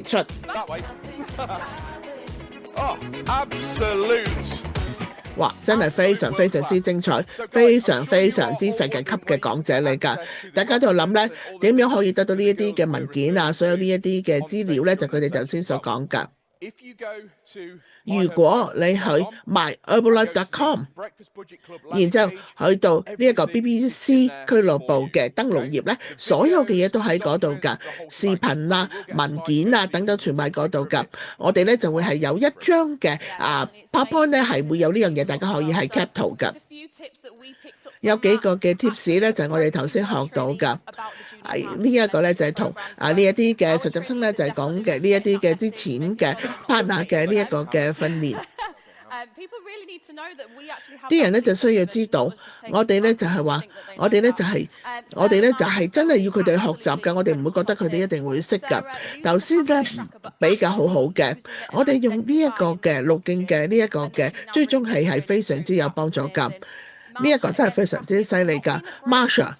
出。哇！真係非常非常之精彩，非常非常之世界級嘅講者嚟㗎。大家都喺度諗咧，點樣可以得到呢一啲嘅文件啊，所有呢一啲嘅資料咧，就佢哋頭先所講㗎。如果你去 myherbalife.com， 然之後去到呢一個 BBC 俱樂部嘅登錄頁咧，所有嘅嘢都喺嗰度㗎，視頻啊、文件啊等等全部喺嗰度㗎。我哋咧就會係有一張嘅PowerPoint 咧係會有呢樣嘢，大家可以係 cap 圖㗎。有幾個嘅 tips 咧就係我哋頭先學到㗎。呢一個咧就係同呢一啲嘅實習生咧就係講嘅呢一啲嘅之前嘅 partner 嘅呢一個嘅訓練。啲人咧就需要知道，我哋咧就係話，我哋咧就係真係要佢哋學習㗎，我哋唔會覺得佢哋一定會識㗎。頭先咧比較好嘅，我哋用呢一個嘅路徑嘅呢一個嘅追蹤器係非常之有幫助㗎。呢一個真係非常之犀利㗎 ，Marsha。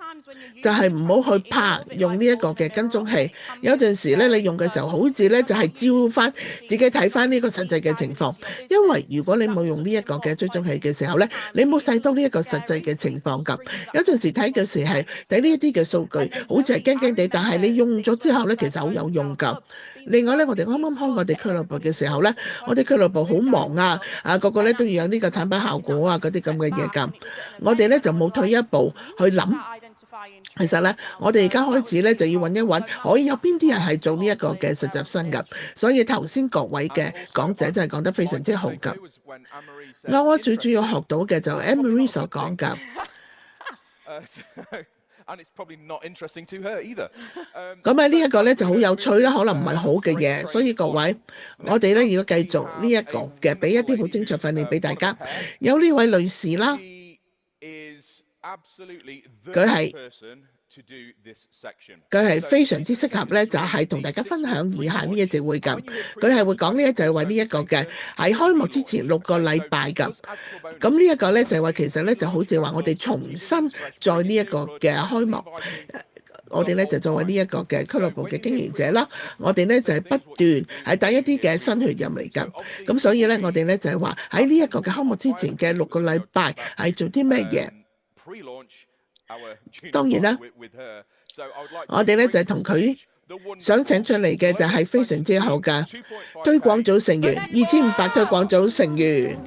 就係唔好去怕用呢一個嘅跟蹤器，有陣時咧你用嘅時候好似咧就係照翻自己睇翻呢個實際嘅情況，因為如果你冇用呢一個嘅追蹤器嘅時候咧，你冇細到呢一個實際嘅情況㗎。有陣時睇嘅時係睇呢一啲嘅數據，好似係驚驚地，但係你用咗之後咧，其實好有用㗎。另外咧，我哋啱啱開我哋俱樂部嘅時候咧，我哋俱樂部好忙個個咧都要有呢個產品效果嗰啲咁嘅嘢㗎。我哋咧就冇退一步去諗。其實咧，我哋而家開始咧就要揾一揾，可以有邊啲人係做呢一個嘅實習生㗎。所以頭先各位嘅講者真係講得非常之好㗎。我最主要學到嘅就 Anne-Marie 所講㗎。咁呢一個咧就好有趣啦，可能唔係好嘅嘢，所以各位，我哋咧要繼續呢一個嘅，俾一啲好精彩訓練俾大家。有呢位女士啦。佢係非常之適合咧，就係同大家分享以下呢一隻會㗎。佢係會講呢就係話呢一個嘅喺開幕之前6個禮拜㗎。咁呢一個咧就係話其實咧就好似話我哋重新再呢一個嘅開幕。我哋咧就作為呢一個嘅俱樂部嘅經營者啦，我哋咧就係不斷係帶一啲嘅新血入嚟㗎。咁所以咧，我哋咧就係話喺呢一個嘅開幕之前嘅6個禮拜係做啲咩嘢？當然啦，我哋咧就係同佢想請出嚟嘅就係非常之好嘅推廣組成員，2500推廣組成員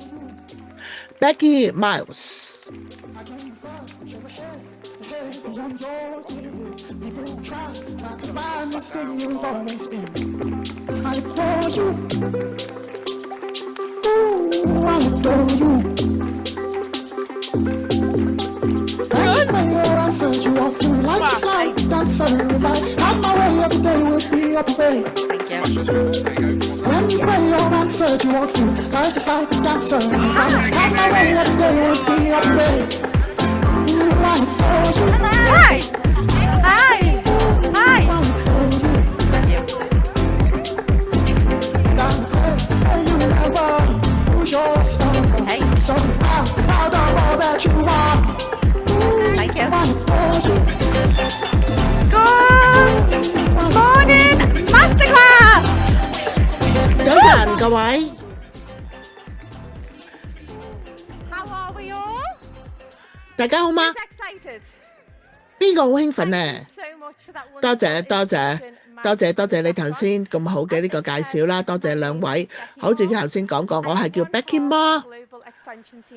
Becky Miles。Answers you walk through like a slide dancer. If I had my way, every day would be a parade. When you pray your answers you walk through like a slide dancer. If I had my way, every day would be a parade. I adore you. Hi. Hi. Hi. You never lose your style. So proud of all that you are. Thank you. Good morning, Masterclass. 早晨，各位。How are we all? 大家好嗎？邊個好興奮呢？多謝你頭先咁好嘅呢個介紹啦，多謝兩位。好似頭先講過，我係叫 Becky Ma。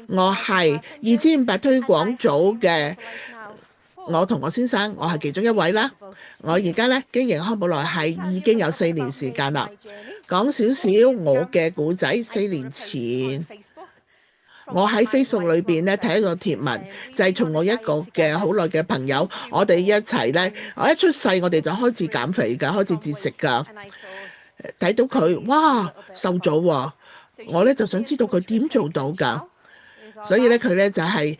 我係2500推廣組嘅，我同我先生，我係其中一位啦。我而家咧經營康寶萊係已經有4年時間啦。講少少我嘅故仔，4年前我喺 Facebook 裏邊咧睇一個貼文，就係從我一個嘅好耐嘅朋友，我哋一齊咧，我一出世我哋就開始減肥㗎，開始節食㗎。睇到佢，哇，瘦咗喎！我咧就想知道佢點做到㗎，所以咧佢咧就係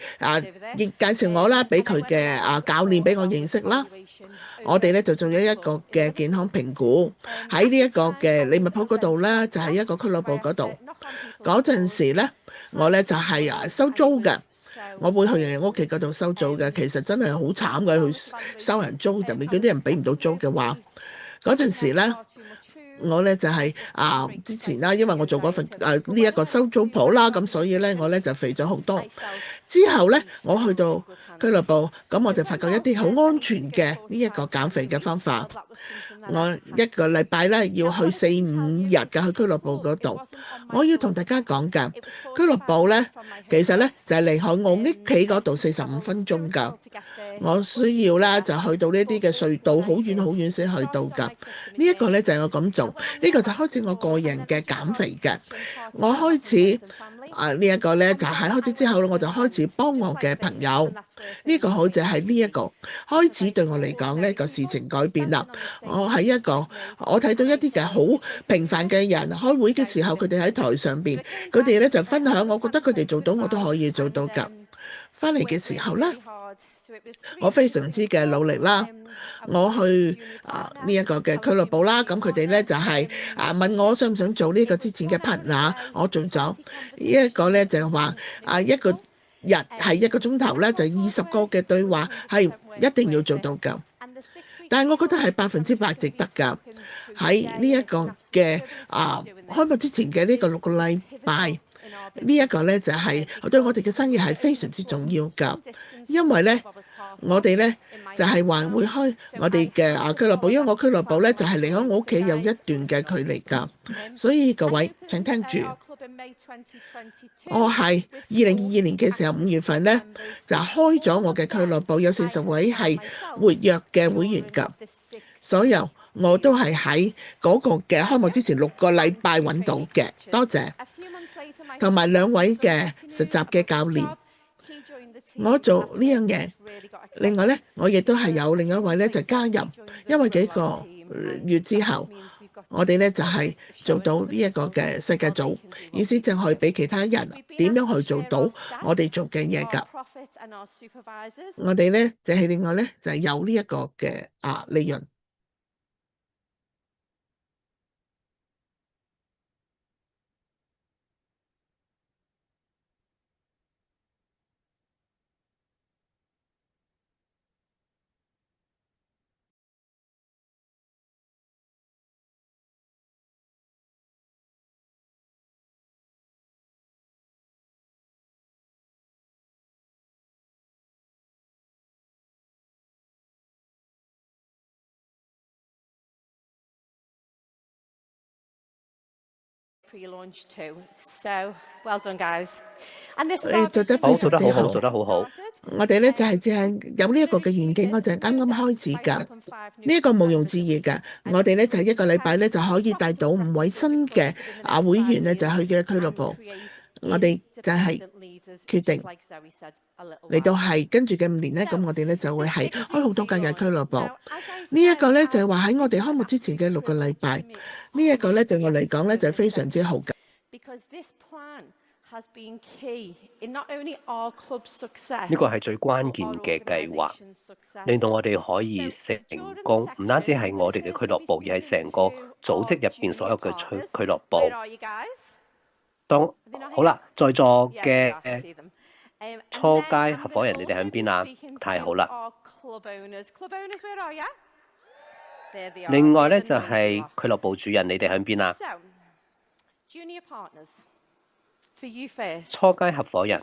亦介紹我啦，俾佢嘅教練俾我認識啦。我哋咧就做咗一個嘅健康評估，喺呢一個嘅利物浦嗰度咧，就係一個俱樂部嗰度。嗰陣時咧，我咧就係收租嘅，我會去人屋企嗰度收租嘅。其實真係好慘嘅，去收人租，特別嗰啲人俾唔到租嘅話，嗰陣時咧。我咧就係之前啦，因為我做嗰份呢一個收租鋪啦，咁所以咧我咧就肥咗好多。之後咧我去到俱樂部，咁我就發覺一啲好安全嘅呢一個減肥嘅方法。我一個禮拜咧要去4-5日嘅去俱樂部嗰度。我要同大家講㗎，俱樂部咧其實咧就係離開我屋企嗰度45分鐘㗎。我需要啦就去到呢啲嘅隧道，好遠好遠先去到㗎。呢一個咧就係我咁做，呢個就開始我個人嘅減肥嘅。我開始呢一個咧就喺開始之後咧，我就開始幫我嘅朋友。呢個好似係呢一個開始對我嚟講呢個事情改變啦。我睇到一啲嘅好平凡嘅人開會嘅時候，佢哋喺台上邊，佢哋咧就分享，我覺得佢哋做到，我都可以做到㗎。翻嚟嘅時候咧，我非常之嘅努力啦。我去呢一個嘅俱樂部啦，咁佢哋咧就係問我想唔想做呢個之前嘅 partner，我做咗呢一個咧就係話一個日係1個鐘頭咧就20個嘅對話係一定要做到㗎。但係我覺得係100%值得㗎。喺呢一個嘅開幕之前嘅呢個6個禮拜，呢一個咧就係對我哋嘅生意係非常之重要㗎，因為咧我哋咧就係話會開我哋嘅俱樂部，因為我俱樂部咧就係離開我屋企有一段嘅距離㗎，所以各位請聽住，我係2022年嘅時候5月份咧就開咗我嘅俱樂部，有40位係活躍嘅會員㗎，所有我都係喺嗰個嘅開幕之前6個禮拜揾到嘅，多謝。同埋2位嘅實習嘅教練，我做呢樣嘢。另外咧，我亦都係有另一位咧就加入，因為幾個月之後，我哋咧就係做到呢一個嘅世界組，意思就係俾其他人點樣去做到我哋做嘅嘢㗎。我哋咧就係另外咧就係有呢一個嘅利潤。Pre-launch too, so well done, guys. And this 你做得非常之好，做得好好。我哋咧就係淨係有呢一個嘅願景，我就係啱啱開始㗎。呢一個毋庸置疑㗎。我哋咧就係1個禮拜咧就可以帶到5位新嘅會員咧就去嘅俱樂部。我哋就係決定嚟到係跟住嘅5年咧，咁我哋咧就會係開好多間嘅俱樂部。呢一個咧就係話喺我哋開幕之前嘅6個禮拜，呢一個咧對我嚟講咧就係非常之好㗎。呢個係最關鍵嘅計劃，令到我哋可以成功，唔單止係我哋嘅俱樂部，而係成個組織入邊所有嘅俱樂部。好啦，在座嘅初階合夥人，你哋喺邊啊？太好啦！另外咧就係俱樂部主人，你哋喺邊啊？初階合夥人，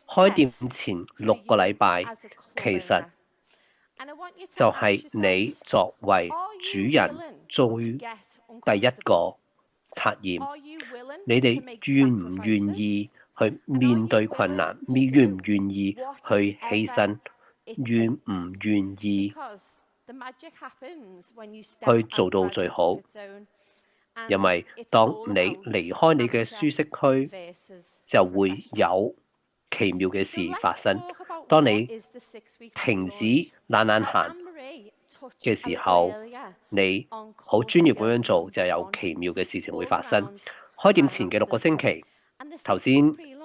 開店前6個禮拜，其實就係你作為主人第一個測驗，你哋願唔願意去面對困難？願唔願意去犧牲？願唔願意去做到最好？因為當你離開你嘅舒適區，就會有奇妙嘅事發生。當你停止懶閒嘅時候，你好專業咁樣做，就有奇妙嘅事情會發生。開店前嘅6個星期，頭先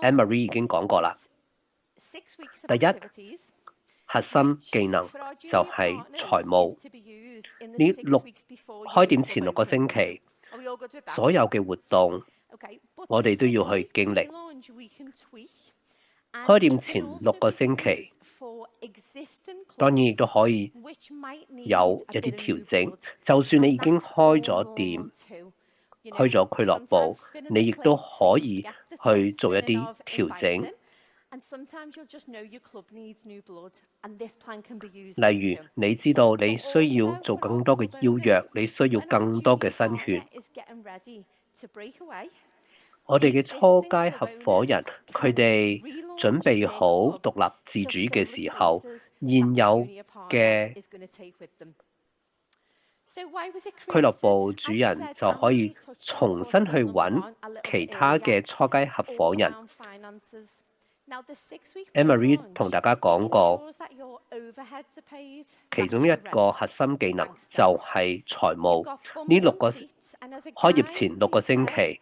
Anne-Marie 已經講過啦。第一，核心技能就係財務。開店前6個星期，所有嘅活動，我哋都要去經歷。開店前6個星期，當然亦都可以有一啲調整。就算你已經開咗店、開咗俱樂部，你亦都可以去做一啲調整。例如，你知道你需要做更多嘅邀約，你需要更多嘅新血。我哋嘅初階合夥人，佢哋準備好獨立自主嘅時候，現有嘅俱樂部主人就可以重新去揾其他嘅初階合夥人。Anne-Marie 同大家講過，其中一個核心技能就係財務。呢開業前6個星期，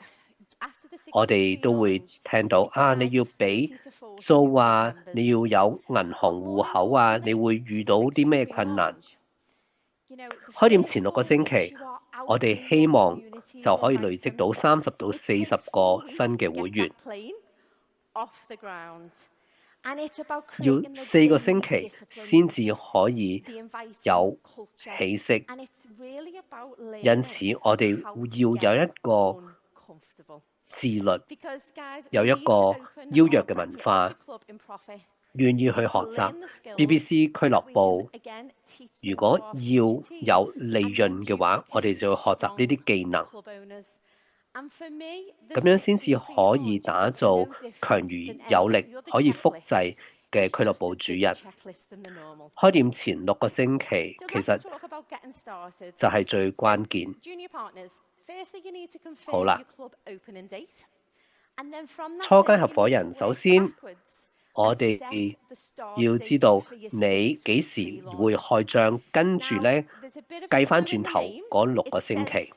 我哋都會聽到你要俾租啊，你要有銀行戶口啊，你會遇到啲咩困難？開店前6個星期，我哋希望就可以累積到30到40個新嘅會員。要4個星期先至可以有起色，因此我哋要有一個自律，有一個邀約嘅文化，願意去學習 BBC 俱樂部。如果要有利潤嘅話，我哋就要學習呢啲技能，咁樣先至可以打造強而有力、可以複製嘅俱樂部主人。開店前6個星期其實就係最關鍵。好啦，初階合夥人，首先我哋要知道你幾時會開張，跟住呢計翻轉頭嗰6個星期。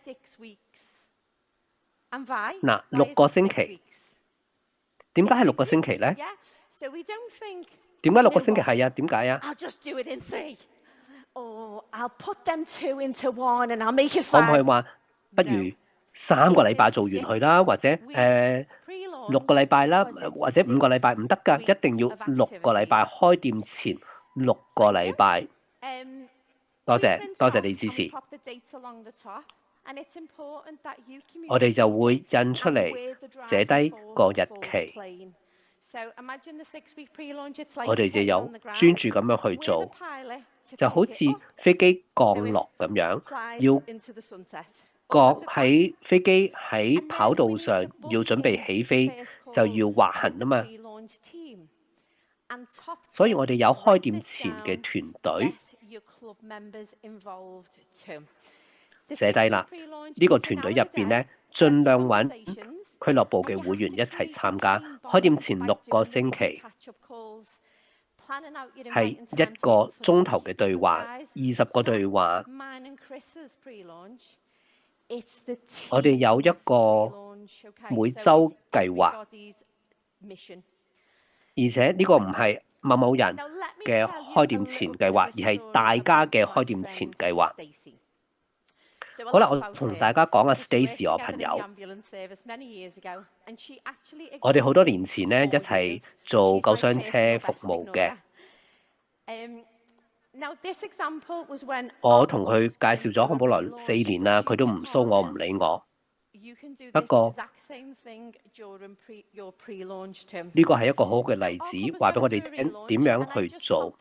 嗱，6個星期，點解係6個星期呢？點解6個星期係啊？點解啊？可唔可以話不如3個禮拜做完佢啦，或者6個禮拜啦，或者5個禮拜？唔得㗎，一定要6個禮拜，開店前6個禮拜。多謝你支持。我哋就會印出嚟，寫低個日期。我哋就有專注咁樣去做，就好似飛機降落咁樣，要喺飛機喺跑道上要準備起飛，就要滑行啊嘛。所以我哋有開店前嘅團隊。寫低啦，呢個團隊入邊呢，盡量揾俱樂部嘅會員一齊參加。開店前6個星期係1個鐘頭嘅對話，20個對話。我哋有一個每週計劃，而且呢個唔係某人嘅開店前計劃，而係大家嘅開店前計劃。好啦，我同大家講下 Stacy 我朋友，我哋好多年前呢一齊做救傷車服務嘅。我同佢介紹咗康寶萊4年啦，佢都唔蘇我，唔理我。不過呢個係一個好好嘅例子，話俾我哋聽點樣去做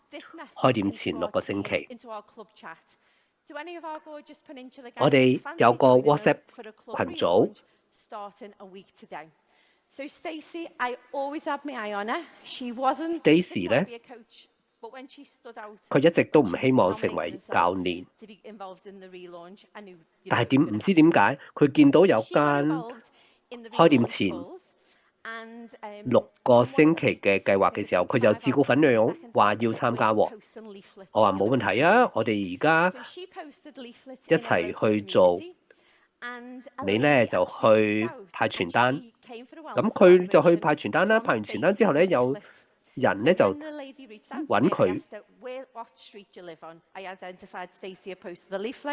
開店前6個星期。我哋有個 WhatsApp 群組。Stacy 呢，佢一直都唔希望成為教練，但係唔知點解，佢見到有間開店前6個星期嘅計劃嘅時候，佢就自告奮勇話要參加喎。我話冇問題啊，我哋而家一齊去做。你呢就去派傳單，咁佢就去派傳單啦。派完傳單之後呢，有人呢就揾佢，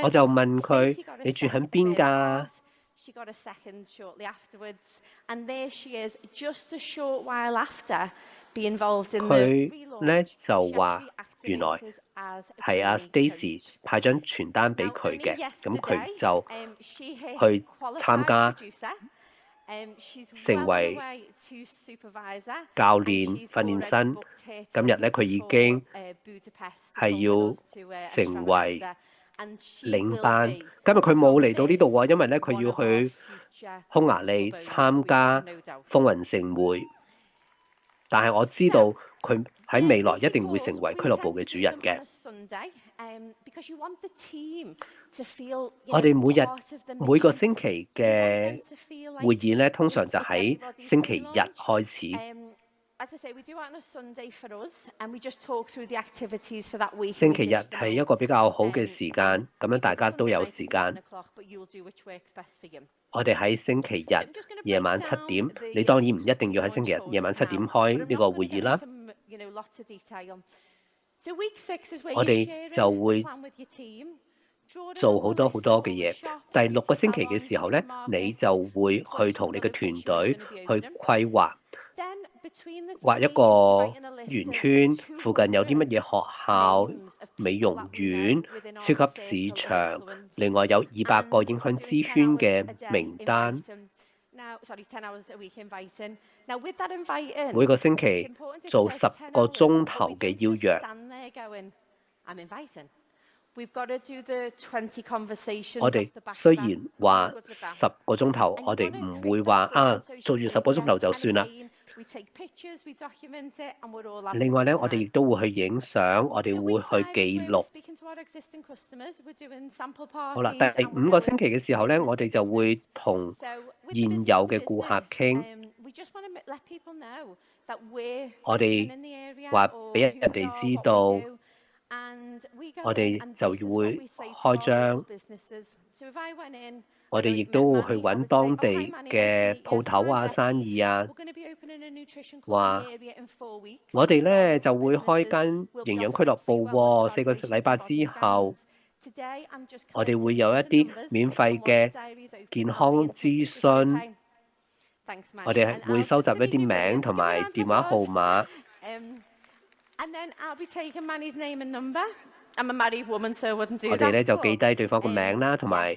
我就問佢：你住喺邊㗎？ She got a second shortly afterwards, and there she is, just a short while after be involved in the 佢 relaunch. 咧就 She 話 actually 原來 activated as a 係阿 training Stacy coach. 派張傳單俾 Now, 佢 only 嘅，咁佢 yesterday, 就 she hit 去 qualified 參加 producer. She's 成 well on 為 her way to supervisor, 教 and 練 she's 訓練 already 生。 booked her 今日咧 ticket 佢已 for 經 Budapest to 係 come 要 with us to 成為 Extravaganza, and she 領 will 班。 be 今日佢冇嚟到呢度 from 喎，因為咧 this 佢 one 要 of our 去 future 匈牙利 club owners, 參 we 加 have no doubt. 風雲盛會。但係我知道佢喺未來一定會成為俱樂部嘅主人嘅。我哋每個星期嘅會議咧，通常就喺星期日開始。星期日係一個比較好嘅時間，咁樣大家都有時間。我哋喺星期日夜晚7點，你當然唔一定要喺星期日夜晚7點開呢個會議啦。我哋就會做好多嘅嘢。第6個星期嘅時候咧，你就會去同你嘅團隊去規劃，畫一個圓圈，附近有啲乜嘢學校、美容院、超級市場，另外有200個影響之圈嘅名單。每個星期做10個鐘頭嘅邀約。我哋雖然話10個鐘頭，我哋唔會話做完10個鐘頭就算啦。另外咧，我哋亦都會去影相，我哋會去記錄。好啦，第5個星期嘅時候咧，我哋就會同現有嘅顧客傾。我哋話俾人哋知道，我哋就會開張。我哋亦都會去揾當地嘅鋪頭啊、生意啊，話我哋咧就會開間營養俱樂部喎，4個禮拜之後，我哋會有一啲免費嘅健康諮詢，我哋會收集一啲名同埋電話號碼。我哋咧就記低對方個名啦，同埋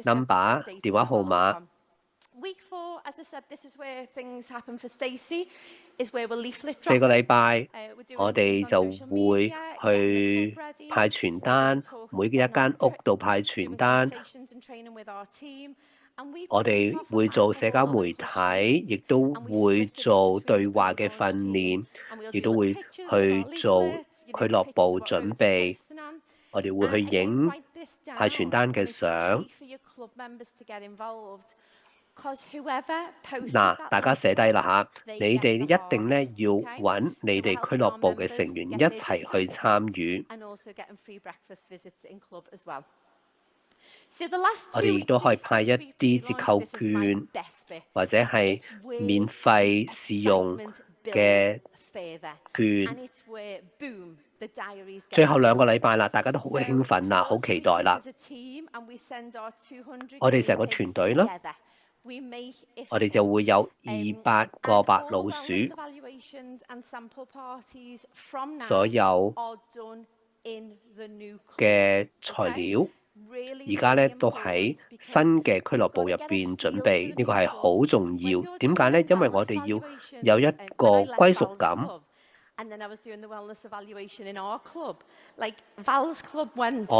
number 電話號碼。4個禮拜，我哋就會去派傳單，每一間屋度派傳單。我哋會做社交媒體，亦都會做對話嘅訓練，亦都會去做俱樂部準備。我哋會去影派傳單嘅相。嗱，大家寫低啦嚇，你哋一定咧要揾你哋俱樂部嘅成員一齊去參與。我哋亦都可以派一啲折扣券，或者係免費試用嘅券。最後2個禮拜啦，大家都好興奮啦，好期待啦。我哋成個團隊啦，我哋就會有200個白老鼠，所有嘅材料而家咧都喺新嘅俱樂部入邊準備，呢個係好重要。點解咧？因為我哋要有一個歸屬感。我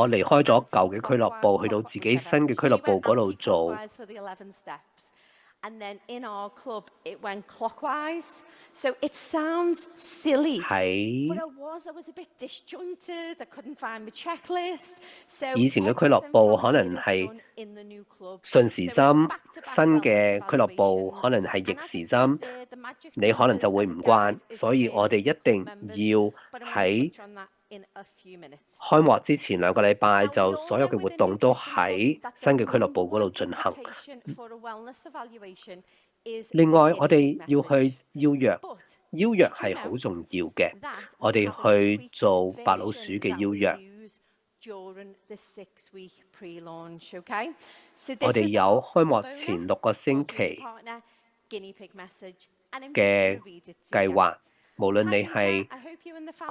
離開咗舊嘅俱樂部，去到自己新嘅俱樂部嗰度做。以前嘅俱樂部可能係順時針，新嘅俱樂部可能係逆時針，你可能就會唔慣，所以我哋一定要喺開幕之前2個禮拜就所有嘅活動都喺新嘅俱樂部嗰度進行。另外，我哋要去邀約係好重要嘅。我哋去做白老鼠嘅邀約。我哋有開幕前6個星期嘅計劃，無論你係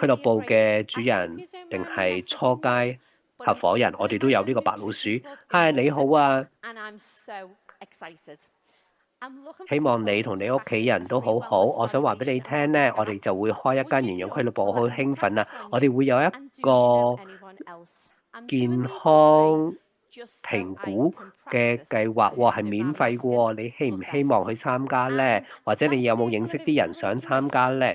俱樂部嘅主人定係初階合夥人，我哋都有呢個白老鼠。嗨，你好啊！希望你同你屋企人都好好。我想話俾你聽呢，我哋就會開一間營養俱樂部，好興奮啊！我哋會有一個健康評估嘅計劃喎，係免費嘅喎。你希唔希望去參加呢？或者你有冇認識啲人想參加呢？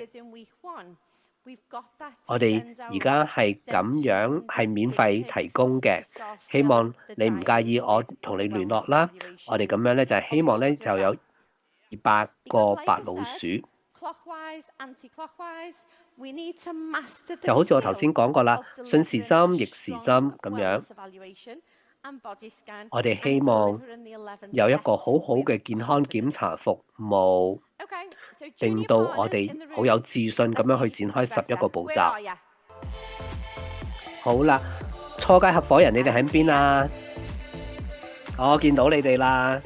我哋而家係咁樣係免費提供嘅，希望你唔介意我同你聯絡啦。我哋咁樣咧就係希望咧就有200個白老鼠，就好似我頭先講過啦，順時針逆時針咁樣。我哋希望有一個好好嘅健康檢查服務，令到我哋好有自信咁樣去展開11個步驟。好啦，初階合夥人，你哋喺邊啊？我見到你哋啦。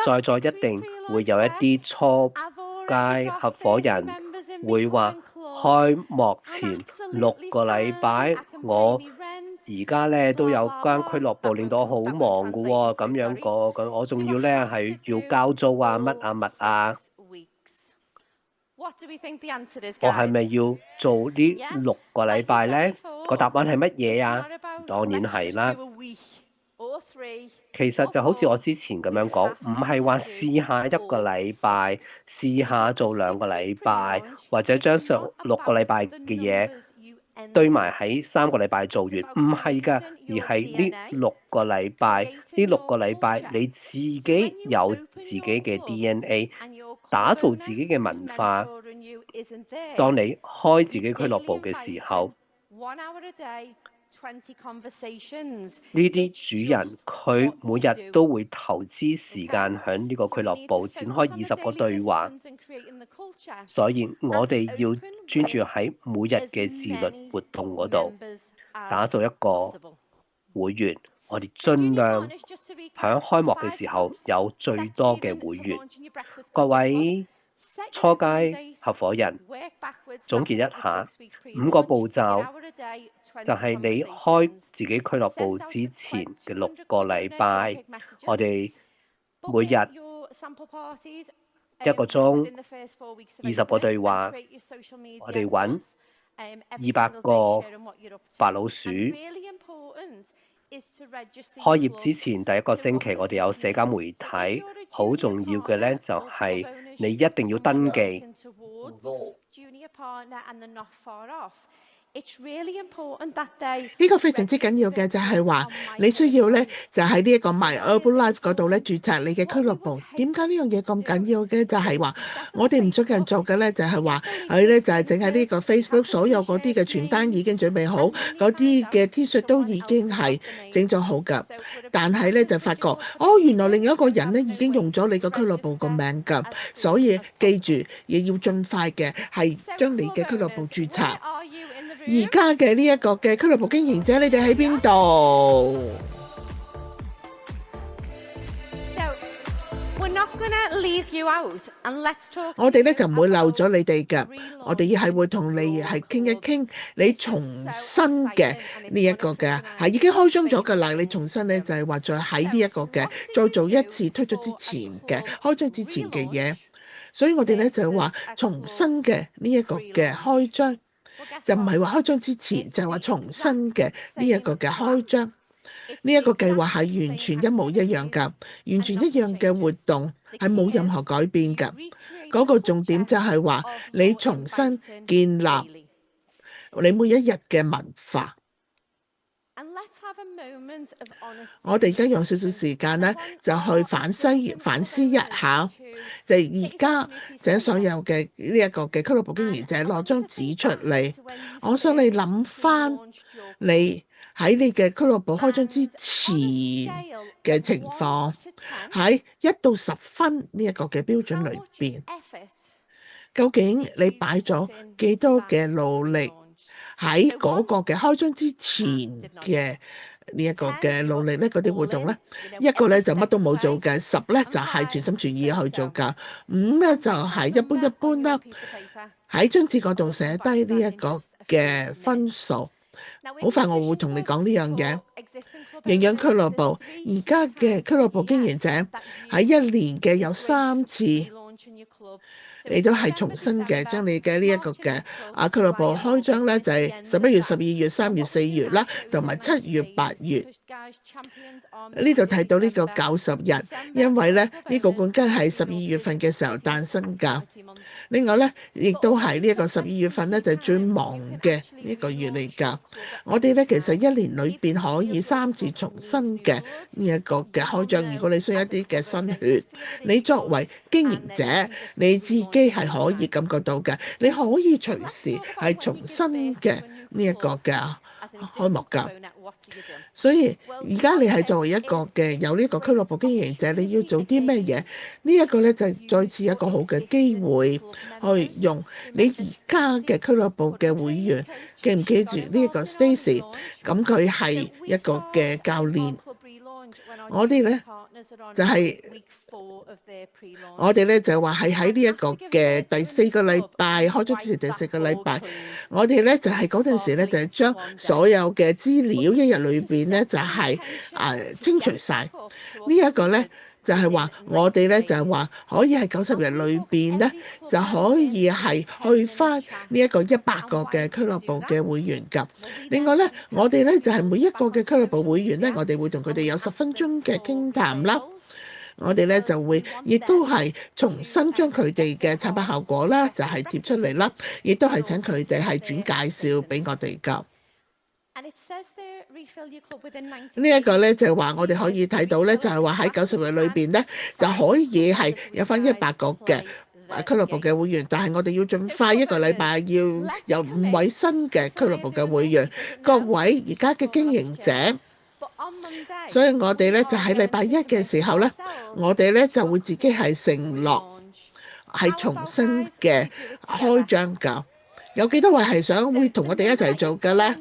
在座一定會有一啲初階合夥人會話，開幕前6個禮拜，我而家咧都有間俱樂部，令到我好忙㗎喎。咁樣個，我仲要咧係要交租啊，乜啊乜啊。我係咪要做呢6個禮拜呢？個答案係乜嘢啊？當然係啦。其實就好似我之前咁樣講，唔係話試下1個禮拜，試下做2個禮拜，或者將上6個禮拜嘅嘢堆埋喺3個禮拜做完，唔係㗎，而係呢6個禮拜，呢6個禮拜你自己有自己嘅 DNA， 打造自己嘅文化。當你開自己俱樂部嘅時候，呢啲主人佢每日都會投資時間喺呢個俱樂部展開20個對話，所以我哋要專注喺每日嘅自律活動嗰度，打造一個會員。我哋盡量喺開幕嘅時候有最多嘅會員。各位初階合夥人，總結一下5個步驟，就係你開自己俱樂部之前嘅6個禮拜，我哋每日1個鐘，20個對話，我哋揾200個白老鼠。開業之前第1個星期，我哋有社交媒體，好重要嘅咧就係你一定要登記。呢個非常之緊要嘅就係話，你需要咧就喺呢一個 My Herbalife 嗰度咧註冊你嘅俱樂部。點解呢樣嘢咁緊要嘅？就係話我哋唔想人做嘅咧，就係話佢咧就係整喺呢個 Facebook 所有嗰啲嘅傳單已經準備好，嗰啲嘅 T 恤都已經係整咗好㗎。但係咧就發覺，原來另一個人咧已經用咗你個俱樂部個名㗎，所以記住亦要盡快嘅係將你嘅俱樂部註冊。而家嘅呢一個嘅俱樂部經營者，你哋喺邊度？我哋咧就唔會漏咗你哋㗎，我哋係會同你係傾一傾，你重新嘅呢一個嘅係已經開張咗㗎啦，你重新咧就係話再喺呢一個嘅再做一次推出之前嘅開張之前嘅嘢，所以我哋咧就係話重新嘅呢一個嘅開張。就唔係話開張之前，就係話重新嘅呢一個嘅開張，呢一個計劃係完全一模一樣㗎，完全一樣嘅活動係冇任何改變㗎。嗰個重點就係話你重新建立你每一日嘅文化。我哋而家用少少時間咧，就去反思一下，就係而家就所有嘅呢一個嘅俱樂部經營者攞張紙出嚟，我想你諗翻你喺你嘅俱樂部開張之前嘅情況，喺1到10分呢一個嘅標準裏邊，究竟你擺咗幾多嘅努力喺嗰個嘅開張之前嘅呢一個嘅努力咧？嗰啲活動咧，一個咧就乜都冇做嘅，10咧就係全心全意去做㗎，5咧就係一般一般啦。喺張紙嗰度寫低呢一個嘅分數。好快我會同你講呢樣嘢。營養俱樂部而家嘅俱樂部經營者喺一年嘅有3次，你都係重新嘅將你嘅呢一個嘅俱樂部開張咧，就係11月、12月、3月、4月啦，同埋7月、8月。呢度睇到呢個90日，因為咧呢個冠軍係12月份嘅時候誕生㗎。另外咧，亦都係呢一個12月份咧就係最忙嘅呢個月嚟㗎。我哋咧其實一年裏邊可以3次重新嘅呢一個嘅開張。如果你需要一啲嘅新血，你作為經營者，你自己係可以感覺到嘅，你可以隨時係重新嘅呢一個嘅開幕㗎。所以而家你係作為一個嘅有呢個俱樂部經營者，你要做啲咩嘢？呢一個咧就係再次一個好嘅機會，去用你而家嘅俱樂部嘅會員，記唔記住呢一個 Stacy？ 咁佢係一個嘅教練。我哋咧就係我哋咧就話係喺呢一個嘅第4個禮拜開咗之前第4個禮拜，我哋咧就係嗰陣時咧就係將所有嘅資料一日裏邊咧就係清除晒。呢一個咧就係話我哋咧就係話可以喺90日裏邊咧就可以係去翻呢一個100個嘅俱樂部嘅會員㗎。另外咧，我哋咧就係每一個嘅俱樂部會員咧，我哋會同佢哋有10分鐘嘅傾談啦。我哋咧就會亦都係重新將佢哋嘅產品效果啦，就係貼出嚟啦，亦都係請佢哋係轉介紹俾我哋㗎。呢一個咧就係話我哋可以睇到咧，就係話喺90日裏邊咧就可以係有翻100個嘅俱樂部嘅會員，但係我哋要盡快一個禮拜要有5位新嘅俱樂部嘅會員。各位而家嘅經營者，所以我哋咧就喺禮拜1嘅時候咧，我哋咧就會自己係承諾係重新嘅開張㗎。有幾多位係想會同我哋一齊做嘅咧？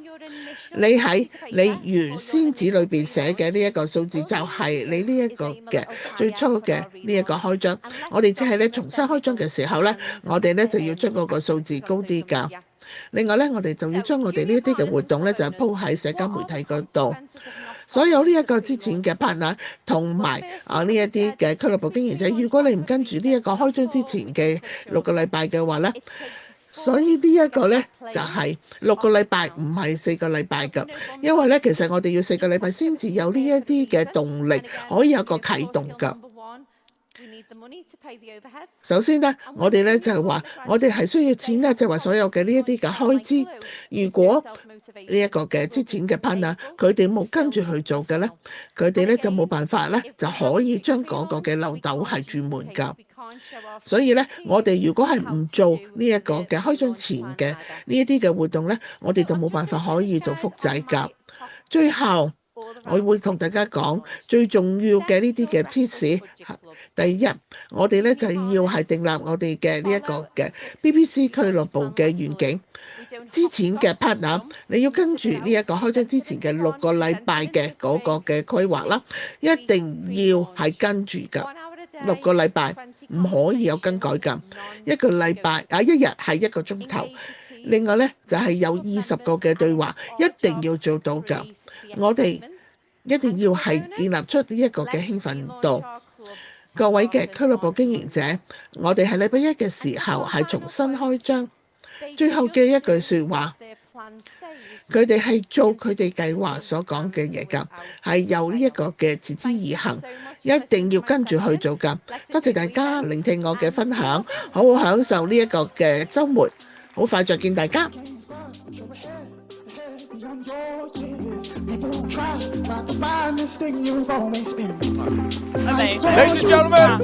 你喺你原先紙裏邊寫嘅呢一個數字，就係你呢一個嘅最初嘅呢一個開張。我哋只係咧重新開張嘅時候咧，我哋咧就要將嗰個數字高啲㗎。另外咧，我哋就要將我哋呢一啲嘅活動咧，就鋪喺社交媒體嗰度。所有呢一個之前嘅 partner 同埋呢一啲嘅俱樂部經營者，如果你唔跟住呢一個開張之前嘅6個禮拜嘅話咧，所以呢一個咧就係6個禮拜，唔係4個禮拜㗎。因為咧，其實我哋要4個禮拜先至有呢一啲嘅動力，可以有個啟動㗎。首先咧，我哋咧就係話，我哋係需要錢咧，就係話所有嘅呢一啲嘅開支。如果呢一個嘅之前嘅 partner 佢哋冇跟住去做嘅咧，佢哋咧就冇辦法咧，就可以將嗰個嘅漏斗係轉滿㗎。所以咧，我哋如果係唔做呢一個嘅開張前嘅呢一啲嘅活動咧，我哋就冇辦法可以做複製㗎。最後我會同大家講最重要嘅呢啲嘅 tips。第一，我哋咧就要係訂立我哋嘅呢一個嘅 BBC 俱樂部嘅願景。之前嘅 partner， 你要跟住呢一個開張之前嘅6個禮拜嘅嗰個嘅規劃啦，一定要係跟住㗎。6個禮拜唔可以有更改㗎。一個禮拜一日係1個鐘頭。另外咧就係有20個嘅對話，一定要做到㗎。我哋一定要係建立出呢一個嘅興奮度。各位嘅俱樂部經營者，我哋喺禮拜1嘅時候係重新開張。最後嘅一句説話，佢哋係做佢哋計劃所講嘅嘢㗎，係有呢一個嘅持之以恆，一定要跟住去做㗎。多謝大家聆聽我嘅分享，好好享受呢一個嘅週末，好快再見大家。Ladies and gentlemen,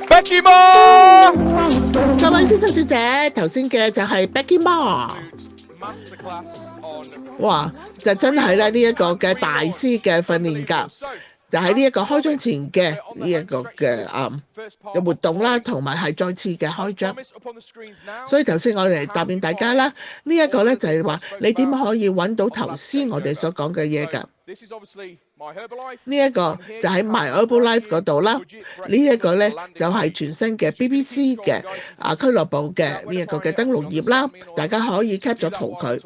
Becky Ma！ 各位先生小姐，頭先嘅就係 Becky Ma。哇！就真係咧呢一個嘅大師嘅訓練㗎。就喺呢一個開張前嘅呢一個嘅活動啦，同埋係再次嘅開張。所以頭先我哋答應大家啦，呢一個咧就係話你點可以揾到頭先我哋所講嘅嘢㗎？呢一個就喺 My Herbalife 嗰度啦。呢一個咧就係全新嘅 BBC 嘅俱樂部嘅呢一個嘅登錄頁啦，大家可以 cap 咗圖佢。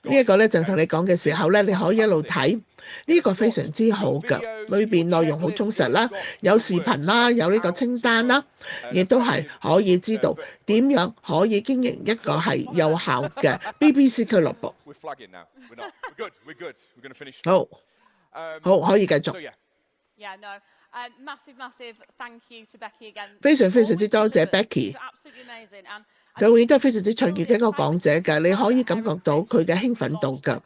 呢一個咧就同你講嘅時候咧，你可以一路睇。呢個非常之好㗎，裏邊內容好充實啦，有視頻啦，有呢個清單啦，亦都係可以知道點樣可以經營一個係有效嘅 BBC 俱樂部。好，可以繼續。非常之多謝 Becky。佢永遠都係非常之卓越嘅一個講者㗎，你可以感覺到佢嘅興奮度㗎。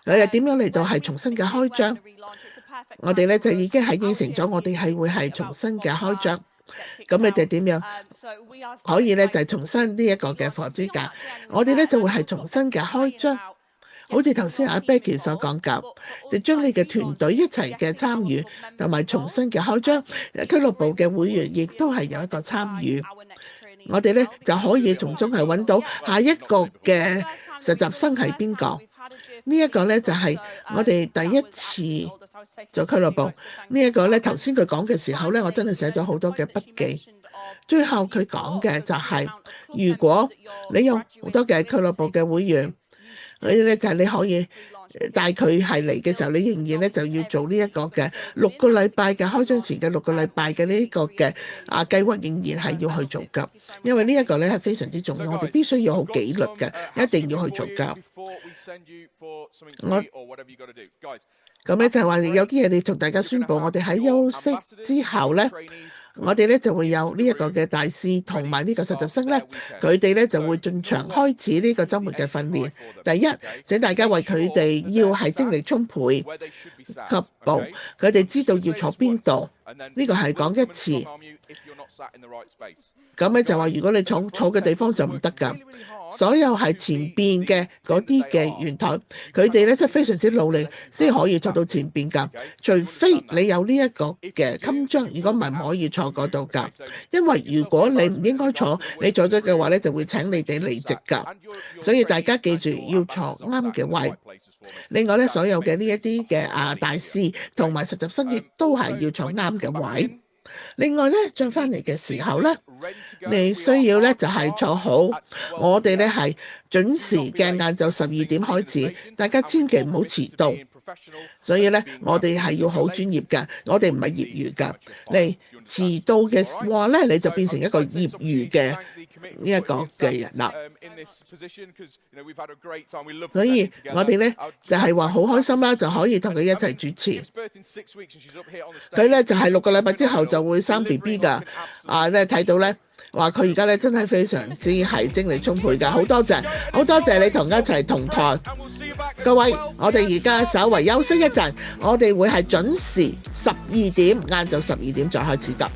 佢又點樣嚟到係重新嘅開張？我哋咧就已經係應承咗，我哋係會係重新嘅開張。咁你哋點樣可以咧就係重新呢一個嘅課資格？我哋咧就會係重新嘅開張。好似頭先阿 Becky 所講㗎，就將你嘅團隊一齊嘅參與，同埋重新嘅開張。俱樂部嘅會員亦都係有一個參與。我哋咧就可以從中係揾到下一個嘅實習生係邊個。呢一個咧就係我哋第一次做俱樂部。呢一個咧頭先佢講嘅時候咧，我真係寫咗好多嘅筆記。最後佢講嘅就係，如果你有好多嘅俱樂部嘅會員，你咧就係你可以帶佢係嚟嘅時候，你仍然咧就要做呢一個嘅6個禮拜嘅開張前嘅6個禮拜嘅呢個嘅計劃，仍然係要去做㗎。因為呢一個咧係非常之重要，我哋必須要好紀律嘅，一定要去做㗎。咁咧就係話有啲嘢你同大家宣佈，我哋喺休息之後咧，我哋咧就會有呢一個嘅大使同埋呢個實習生咧，佢哋咧就會進場開始呢個週末嘅訓練。第一，請大家為佢哋要係精力充沛，確保佢哋知道要坐邊度。呢個係講一次。咁咧就話，如果你坐嘅地方就唔得㗎。所有係前邊嘅嗰啲嘅圓台，佢哋咧真係非常之努力先可以坐到前邊㗎。除非你有呢一個嘅襟章，如果唔係唔可以坐嗰度㗎。因為如果你唔應該坐，你坐咗嘅話咧，就會請你哋離席㗎。所以大家記住要坐啱嘅位。另外咧，所有嘅呢一啲嘅大使同埋實習生亦都係要坐啱嘅位。另外咧，再翻嚟嘅時候咧，你需要咧就係坐好。我哋咧係準時嘅晏晝12點開始，大家千祈唔好遲到。所以咧，我哋係要好專業㗎，我哋唔係業餘㗎。你遲到嘅話咧，你就變成一個業餘嘅呢一個嘅人啦。所以我哋咧就係話好開心啦，就可以同佢一齊主持。佢咧就係6個禮拜之後就會生 BB 㗎。咧睇到咧話佢而家咧真係非常之係精力充沛㗎。好多謝你同一齊同台。各位，我哋而家稍為休息一陣，我哋會係準時12點，晏晝12點再開始㗎。